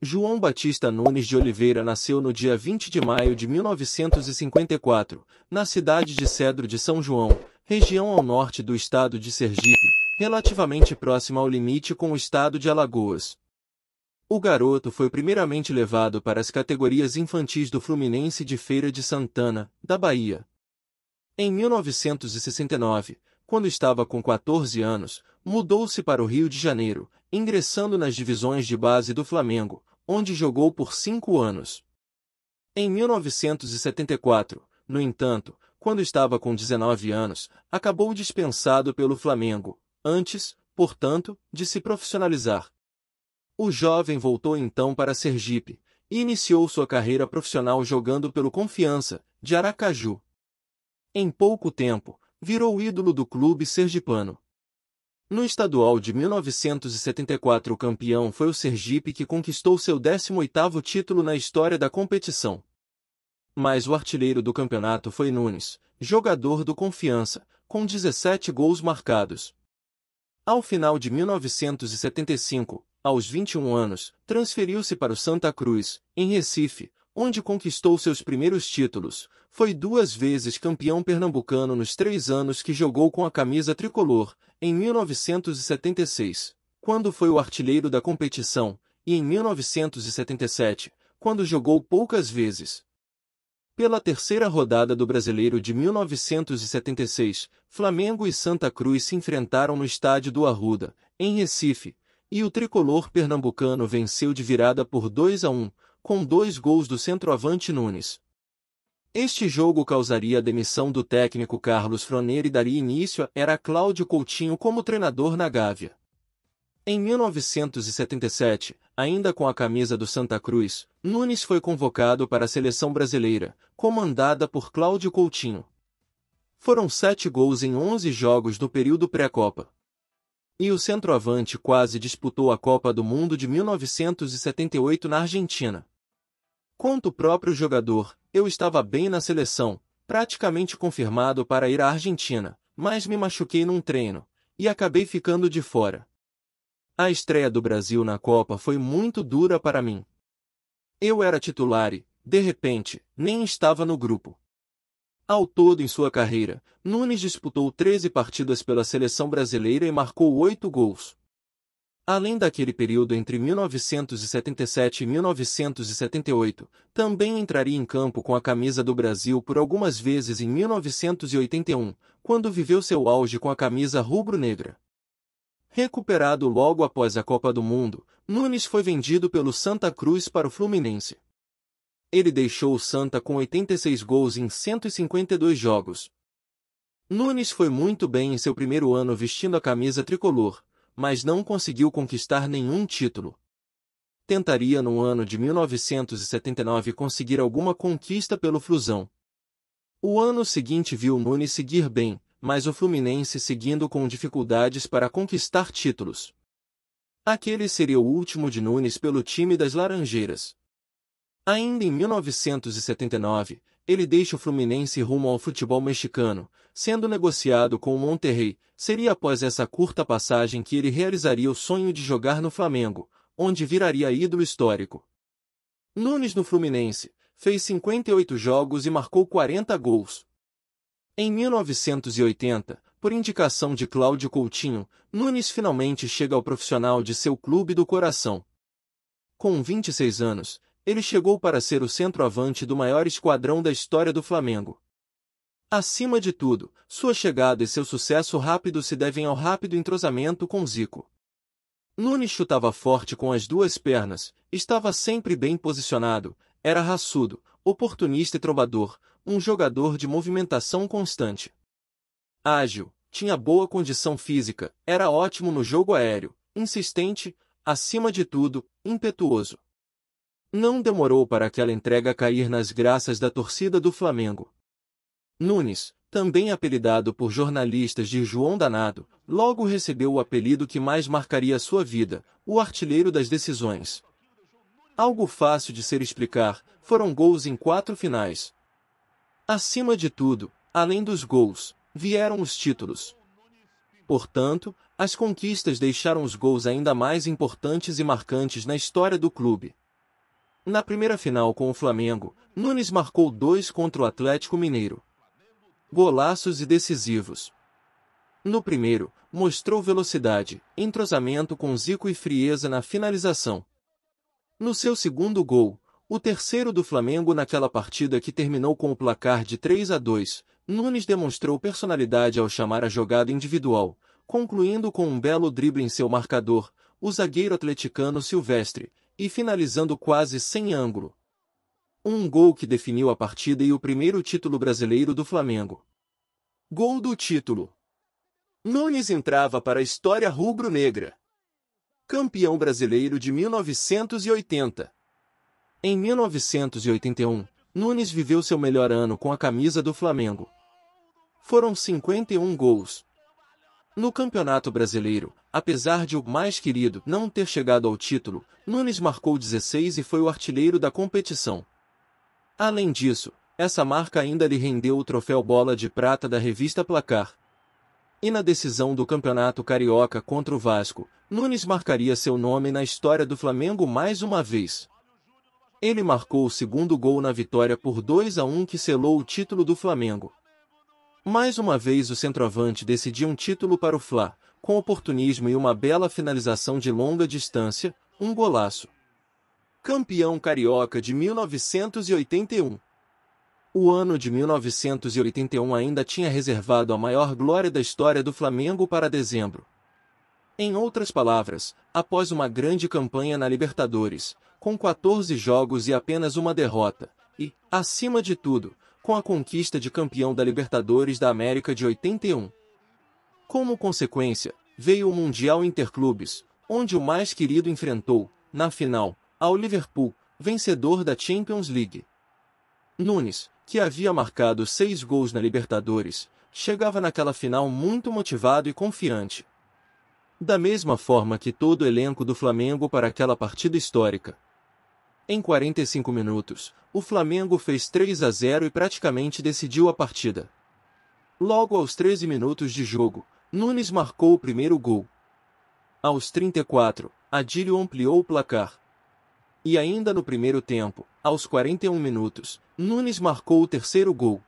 João Batista Nunes de Oliveira nasceu no dia 20 de maio de 1954, na cidade de Cedro de São João, região ao norte do estado de Sergipe, relativamente próxima ao limite com o estado de Alagoas. O garoto foi primeiramente levado para as categorias infantis do Fluminense de Feira de Santana, da Bahia. Em 1969, quando estava com 14 anos, mudou-se para o Rio de Janeiro, ingressando nas divisões de base do Flamengo, onde jogou por 5 anos. Em 1974, no entanto, quando estava com 19 anos, acabou dispensado pelo Flamengo, antes, portanto, de se profissionalizar. O jovem voltou então para Sergipe, e iniciou sua carreira profissional jogando pelo Confiança, de Aracaju. Em pouco tempo, virou ídolo do clube sergipano. No estadual de 1974 o campeão foi o Sergipe que conquistou seu 18º título na história da competição. Mas o artilheiro do campeonato foi Nunes, jogador do Confiança, com 17 gols marcados. Ao final de 1975, aos 21 anos, transferiu-se para o Santa Cruz, em Recife, onde conquistou seus primeiros títulos. Foi 2 vezes campeão pernambucano nos 3 anos que jogou com a camisa tricolor, em 1976, quando foi o artilheiro da competição, e em 1977, quando jogou poucas vezes. Pela terceira rodada do Brasileiro de 1976, Flamengo e Santa Cruz se enfrentaram no estádio do Arruda, em Recife, e o tricolor pernambucano venceu de virada por 2-1, com 2 gols do centroavante Nunes. Este jogo causaria a demissão do técnico Carlos Froner e daria início a era Cláudio Coutinho como treinador na Gávea. Em 1977, ainda com a camisa do Santa Cruz, Nunes foi convocado para a seleção brasileira, comandada por Cláudio Coutinho. Foram 7 gols em 11 jogos no período pré-Copa. E o centroavante quase disputou a Copa do Mundo de 1978 na Argentina. Conta o próprio jogador: eu estava bem na seleção, praticamente confirmado para ir à Argentina, mas me machuquei num treino, e acabei ficando de fora. A estreia do Brasil na Copa foi muito dura para mim. Eu era titular e, de repente, nem estava no grupo. Ao todo em sua carreira, Nunes disputou 13 partidas pela seleção brasileira e marcou 8 gols. Além daquele período entre 1977 e 1978, também entraria em campo com a camisa do Brasil por algumas vezes em 1981, quando viveu seu auge com a camisa rubro-negra. Recuperado logo após a Copa do Mundo, Nunes foi vendido pelo Santa Cruz para o Fluminense. Ele deixou o Santa com 86 gols em 152 jogos. Nunes foi muito bem em seu primeiro ano vestindo a camisa tricolor, mas não conseguiu conquistar nenhum título. Tentaria no ano de 1979 conseguir alguma conquista pelo Flusão. O ano seguinte viu Nunes seguir bem, mas o Fluminense seguindo com dificuldades para conquistar títulos. Aquele seria o último de Nunes pelo time das Laranjeiras. Ainda em 1979, ele deixa o Fluminense rumo ao futebol mexicano, sendo negociado com o Monterrey. Seria após essa curta passagem que ele realizaria o sonho de jogar no Flamengo, onde viraria ídolo histórico. Nunes no Fluminense fez 58 jogos e marcou 40 gols. Em 1980, por indicação de Cláudio Coutinho, Nunes finalmente chega ao profissional de seu clube do coração. Com 26 anos, ele chegou para ser o centroavante do maior esquadrão da história do Flamengo. Acima de tudo, sua chegada e seu sucesso rápido se devem ao rápido entrosamento com Zico. Nunes chutava forte com as 2 pernas, estava sempre bem posicionado, era raçudo, oportunista e trombador, um jogador de movimentação constante. Ágil, tinha boa condição física, era ótimo no jogo aéreo, insistente, acima de tudo, impetuoso. Não demorou para aquela entrega cair nas graças da torcida do Flamengo. Nunes, também apelidado por jornalistas de João Danado, logo recebeu o apelido que mais marcaria sua vida, o artilheiro das decisões. Algo fácil de ser explicar, foram gols em 4 finais. Acima de tudo, além dos gols, vieram os títulos. Portanto, as conquistas deixaram os gols ainda mais importantes e marcantes na história do clube. Na primeira final com o Flamengo, Nunes marcou 2 contra o Atlético Mineiro. Golaços e decisivos. No primeiro, mostrou velocidade, entrosamento com Zico e frieza na finalização. No seu segundo gol, o terceiro do Flamengo naquela partida que terminou com o placar de 3-2, Nunes demonstrou personalidade ao chamar a jogada individual, concluindo com um belo drible em seu marcador, o zagueiro atleticano Silvestre, e finalizando quase sem ângulo. Um gol que definiu a partida e o primeiro título brasileiro do Flamengo. Gol do título. Nunes entrava para a história rubro-negra. Campeão brasileiro de 1980. Em 1981, Nunes viveu seu melhor ano com a camisa do Flamengo. Foram 51 gols. No Campeonato Brasileiro, apesar de o mais querido não ter chegado ao título, Nunes marcou 16 e foi o artilheiro da competição. Além disso, essa marca ainda lhe rendeu o troféu Bola de Prata da revista Placar. E na decisão do Campeonato Carioca contra o Vasco, Nunes marcaria seu nome na história do Flamengo mais uma vez. Ele marcou o segundo gol na vitória por 2-1 que selou o título do Flamengo. Mais uma vez o centroavante decidiu um título para o Fla, com oportunismo e uma bela finalização de longa distância, um golaço. Campeão carioca de 1981. O ano de 1981 ainda tinha reservado a maior glória da história do Flamengo para dezembro. Em outras palavras, após uma grande campanha na Libertadores, com 14 jogos e apenas uma derrota, e, acima de tudo, com a conquista de campeão da Libertadores da América de 81. Como consequência, veio o Mundial Interclubes, onde o mais querido enfrentou, na final, ao Liverpool, vencedor da Champions League. Nunes, que havia marcado 6 gols na Libertadores, chegava naquela final muito motivado e confiante. Da mesma forma que todo o elenco do Flamengo para aquela partida histórica. Em 45 minutos, o Flamengo fez 3-0 e praticamente decidiu a partida. Logo aos 13 minutos de jogo, Nunes marcou o primeiro gol. Aos 34, Adílio ampliou o placar. E ainda no primeiro tempo, aos 41 minutos, Nunes marcou o terceiro gol.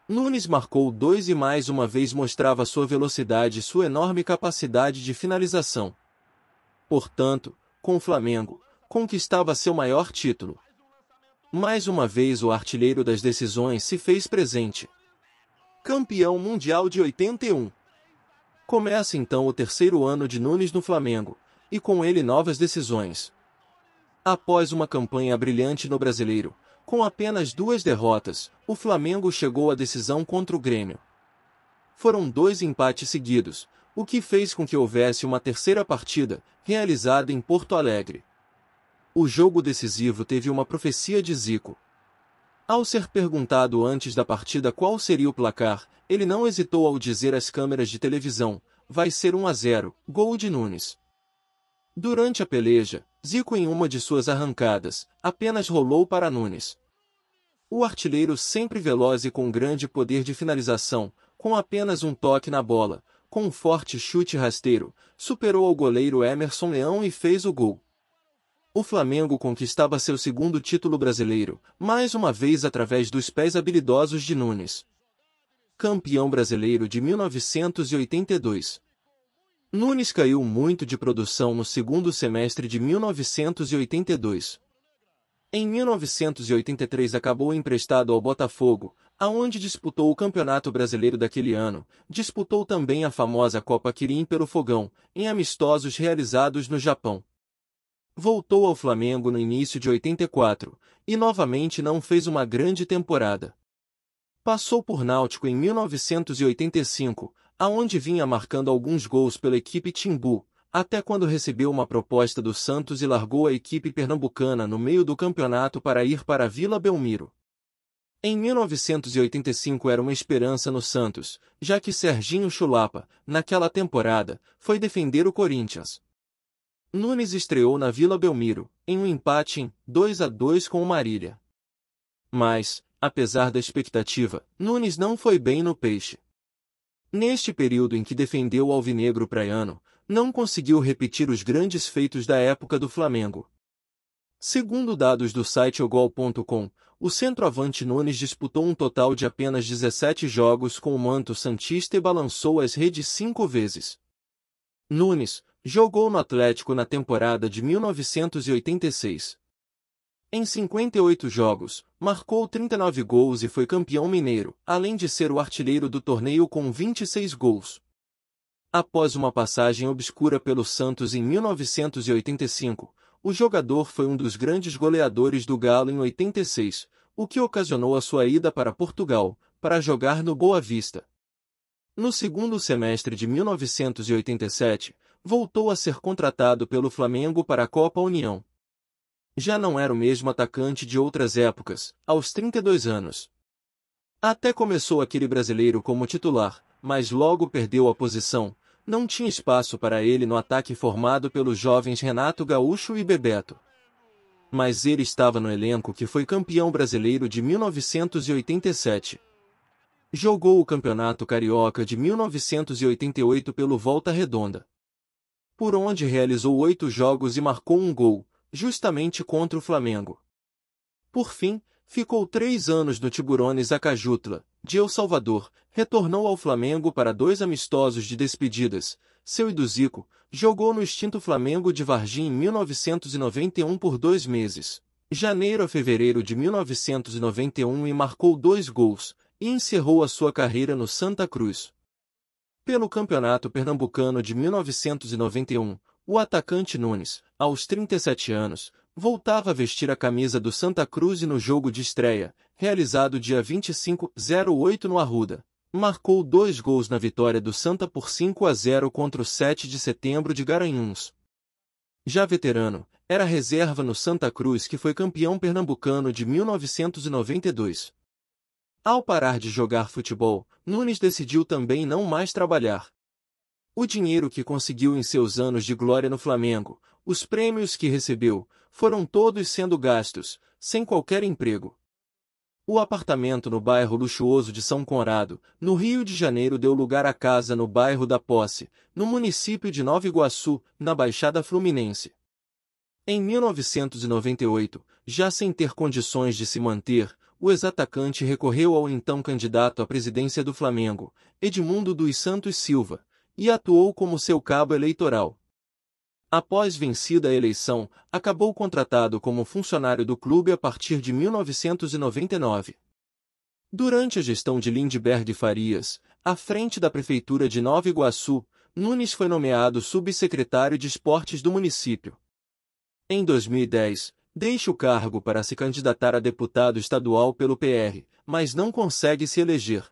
Nunes marcou 2 e mais uma vez mostrava sua velocidade e sua enorme capacidade de finalização. Portanto, com o Flamengo, conquistava seu maior título. Mais uma vez o artilheiro das decisões se fez presente. Campeão mundial de 81. Começa então o terceiro ano de Nunes no Flamengo, e com ele novas decisões. Após uma campanha brilhante no Brasileiro, com apenas 2 derrotas, o Flamengo chegou à decisão contra o Grêmio. Foram 2 empates seguidos, o que fez com que houvesse uma terceira partida, realizada em Porto Alegre. O jogo decisivo teve uma profecia de Zico. Ao ser perguntado antes da partida qual seria o placar, ele não hesitou ao dizer às câmeras de televisão: vai ser 1-0, gol de Nunes. Durante a peleja, Zico em uma de suas arrancadas, apenas rolou para Nunes. O artilheiro sempre veloz e com grande poder de finalização, com apenas um toque na bola, com um forte chute rasteiro, superou o goleiro Emerson Leão e fez o gol. O Flamengo conquistava seu segundo título brasileiro, mais uma vez através dos pés habilidosos de Nunes. Campeão brasileiro de 1982. Nunes caiu muito de produção no segundo semestre de 1982. Em 1983 acabou emprestado ao Botafogo, aonde disputou o Campeonato Brasileiro daquele ano, disputou também a famosa Copa Kirin pelo Fogão, em amistosos realizados no Japão. Voltou ao Flamengo no início de 84, e novamente não fez uma grande temporada. Passou por Náutico em 1985, aonde vinha marcando alguns gols pela equipe Timbu, até quando recebeu uma proposta do Santos e largou a equipe pernambucana no meio do campeonato para ir para a Vila Belmiro. Em 1985 era uma esperança no Santos, já que Serginho Chulapa, naquela temporada, foi defender o Corinthians. Nunes estreou na Vila Belmiro, em um empate em 2-2 com o Marília. Mas, apesar da expectativa, Nunes não foi bem no Peixe. Neste período em que defendeu o alvinegro praiano, não conseguiu repetir os grandes feitos da época do Flamengo. Segundo dados do site ogol.com, o centroavante Nunes disputou um total de apenas 17 jogos com o manto santista e balançou as redes 5 vezes. Nunes jogou no Atlético na temporada de 1986. Em 58 jogos, marcou 39 gols e foi campeão mineiro, além de ser o artilheiro do torneio com 26 gols. Após uma passagem obscura pelo Santos em 1985, o jogador foi um dos grandes goleadores do Galo em 86, o que ocasionou a sua ida para Portugal, para jogar no Boa Vista. No segundo semestre de 1987, voltou a ser contratado pelo Flamengo para a Copa União. Já não era o mesmo atacante de outras épocas, aos 32 anos. Até começou aquele brasileiro como titular, mas logo perdeu a posição. Não tinha espaço para ele no ataque formado pelos jovens Renato Gaúcho e Bebeto. Mas ele estava no elenco que foi campeão brasileiro de 1987. Jogou o Campeonato Carioca de 1988 pelo Volta Redonda, por onde realizou 8 jogos e marcou um gol, justamente contra o Flamengo. Por fim, ficou 3 anos no Tiburones Acajutla, de El Salvador, retornou ao Flamengo para 2 amistosos de despedidas. Seu e do Zico, jogou no extinto Flamengo de Varginha em 1991 por 2 meses, janeiro a fevereiro de 1991, e marcou 2 gols, e encerrou a sua carreira no Santa Cruz. Pelo Campeonato Pernambucano de 1991, o atacante Nunes, aos 37 anos, voltava a vestir a camisa do Santa Cruz e no jogo de estreia, realizado dia 25/08 no Arruda, marcou 2 gols na vitória do Santa por 5-0 contra o 7 de setembro de Garanhuns. Já veterano, era reserva no Santa Cruz, que foi campeão pernambucano de 1992. Ao parar de jogar futebol, Nunes decidiu também não mais trabalhar. O dinheiro que conseguiu em seus anos de glória no Flamengo, os prêmios que recebeu, foram todos sendo gastos, sem qualquer emprego. O apartamento no bairro luxuoso de São Conrado, no Rio de Janeiro, deu lugar à casa no bairro da Posse, no município de Nova Iguaçu, na Baixada Fluminense. Em 1998, já sem ter condições de se manter, o ex-atacante recorreu ao então candidato à presidência do Flamengo, Edmundo dos Santos Silva, e atuou como seu cabo eleitoral. Após vencida a eleição, acabou contratado como funcionário do clube a partir de 1999. Durante a gestão de Lindbergh Farias, à frente da Prefeitura de Nova Iguaçu, Nunes foi nomeado subsecretário de Esportes do município. Em 2010, deixa o cargo para se candidatar a deputado estadual pelo PR, mas não consegue se eleger.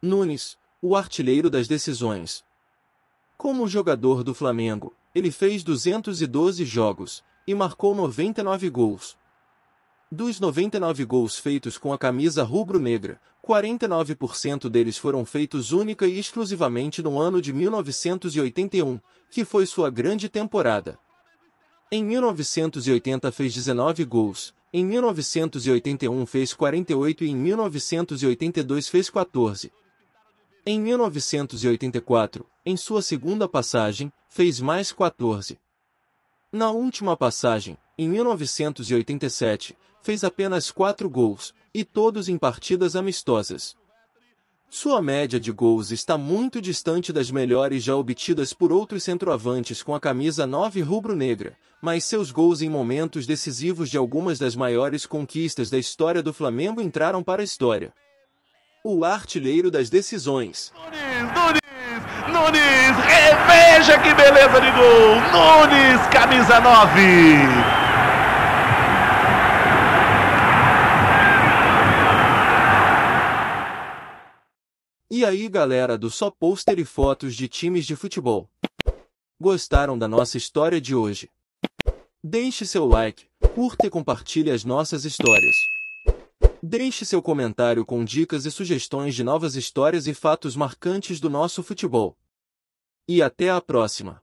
Nunes, o artilheiro das decisões. Como jogador do Flamengo, ele fez 212 jogos e marcou 99 gols. Dos 99 gols feitos com a camisa rubro-negra, 49% deles foram feitos única e exclusivamente no ano de 1981, que foi sua grande temporada. Em 1980 fez 19 gols, em 1981 fez 48 e em 1982 fez 14. Em 1984, em sua segunda passagem, fez mais 14. Na última passagem, em 1987, fez apenas 4 gols, e todos em partidas amistosas. Sua média de gols está muito distante das melhores já obtidas por outros centroavantes com a camisa 9 rubro-negra, mas seus gols em momentos decisivos de algumas das maiores conquistas da história do Flamengo entraram para a história. O artilheiro das decisões. Nunes, veja que beleza de gol! Nunes, camisa 9! E aí, galera do Só Pôster e Fotos de Times de Futebol? Gostaram da nossa história de hoje? Deixe seu like, curta e compartilhe as nossas histórias. Deixe seu comentário com dicas e sugestões de novas histórias e fatos marcantes do nosso futebol. E até a próxima!